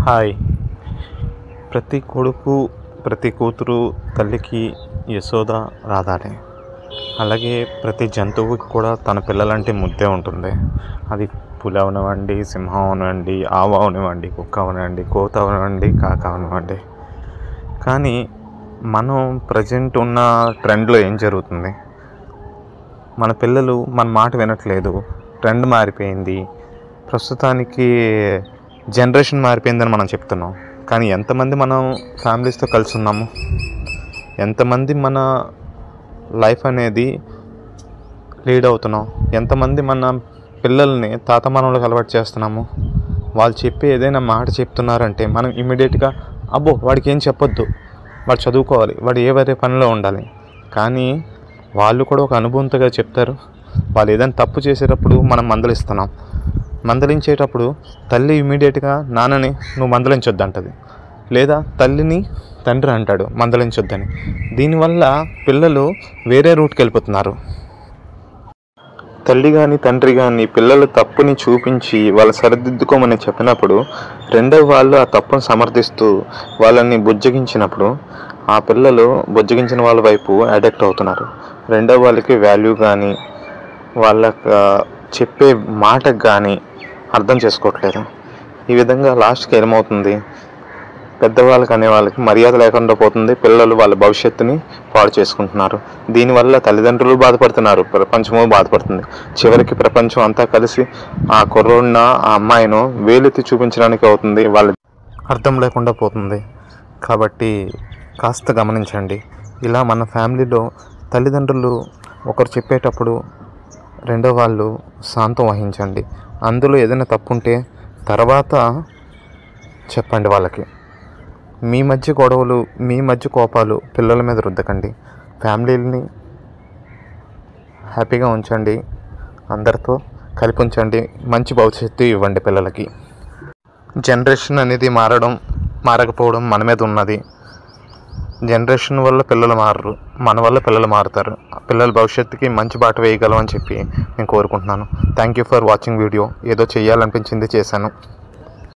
Hi. ప్రతి కొడుకు ప్రతి కూతురు తల్లికి యశోద రాధానే. అలాగే ప్రతి జంతువుకి కూడా తన పిల్లలంటే ముద్దే ఉంటుంది. అది పులి అవనివ్వండి, సింహం అవనివ్వండి, ఆవు అవనివ్వండి, కుక్క అవనివ్వండి, కోత అవనివ్వండి, కాక అవనివ్వండి. కానీ మనం ప్రజెంట్ ఉన్న ట్రెండ్లో ఏం జరుగుతుంది? మన పిల్లలు మన మాట వినట్లేదు. ట్రెండ్ మారిపోయింది. ప్రస్తుతానికి జనరేషన్ మారిపోయిందని మనం చెప్తున్నాం. కానీ ఎంతమంది మనం ఫ్యామిలీస్తో కలిసి ఉన్నాము? ఎంతమంది మన లైఫ్ అనేది లీడ్ అవుతున్నాం? ఎంతమంది మన పిల్లల్ని తాతమానవులకు అలవాటు చేస్తున్నాము? వాళ్ళు చెప్పి ఏదైనా మాట చెప్తున్నారంటే మనం ఇమ్మీడియట్గా అబ్బో వాడికి ఏం చెప్పొద్దు, వాడు చదువుకోవాలి, వాడు ఏ వేరే పనిలో ఉండాలి. కానీ వాళ్ళు కూడా ఒక అనుభవంతోగా చెప్తారు. వాళ్ళు ఏదైనా తప్పు చేసేటప్పుడు మనం మందలిస్తున్నాం. మందలించేటప్పుడు తల్లి ఇమ్మీడియట్గా నాన్నని నువ్వు మందలించొద్దు అంటది, లేదా తల్లిని తండ్రి అంటాడు మందలించొద్దని. దీనివల్ల పిల్లలు వేరే రూట్కి వెళ్ళిపోతున్నారు. తల్లి కానీ తండ్రి కానీ పిల్లల తప్పుని చూపించి వాళ్ళు సరిదిద్దుకోమని చెప్పినప్పుడు రెండవ వాళ్ళు ఆ తప్పును సమర్థిస్తూ వాళ్ళని బుజ్జగించినప్పుడు ఆ పిల్లలు బుజ్జగించిన వాళ్ళ వైపు అడిక్ట్ అవుతున్నారు. రెండవ వాళ్ళకి వాల్యూ కానీ వాళ్ళకి చెప్పే మాటకు కానీ అర్థం చేసుకోవట్లేదు. ఈ విధంగా లాస్ట్కి ఏమవుతుంది? పెద్దవాళ్ళకి అనే వాళ్ళకి మర్యాద లేకుండా పోతుంది. పిల్లలు వాళ్ళ భవిష్యత్తుని పాడు చేసుకుంటున్నారు. దీనివల్ల తల్లిదండ్రులు బాధపడుతున్నారు, ప్రపంచము బాధపడుతుంది. చివరికి ప్రపంచం అంతా కలిసి ఆ కుర్రోడిన ఆ అమ్మాయిను వేలెత్తి చూపించడానికి అవుతుంది. వాళ్ళ అర్థం లేకుండా పోతుంది. కాబట్టి కాస్త గమనించండి. ఇలా మన ఫ్యామిలీలో తల్లిదండ్రులు ఒకరు చెప్పేటప్పుడు రెండో వాళ్ళు శాంతం వహించండి. అందులో ఏదైనా తప్పు ఉంటే తర్వాత చెప్పండి వాళ్ళకి. మీ మధ్య గొడవలు, మీ మధ్య కోపాలు పిల్లల మీద రుద్దకండి. ఫ్యామిలీని హ్యాపీగా ఉంచండి, అందరితో కలిపి ఉంచండి, మంచి భవిష్యత్తు ఇవ్వండి పిల్లలకి. జనరేషన్ అనేది మారకపోవడం మన మీద ఉన్నది. జనరేషన్ వల్ల పిల్లలు మారరు, మన వల్ల పిల్లలు మారుతారు. పిల్లల భవిష్యత్తుకి మంచి బాట వేయగలమని చెప్పి నేను కోరుకుంటున్నాను. Thank you for watching video. ఏదో చేయాలనిపించింది చేశాను.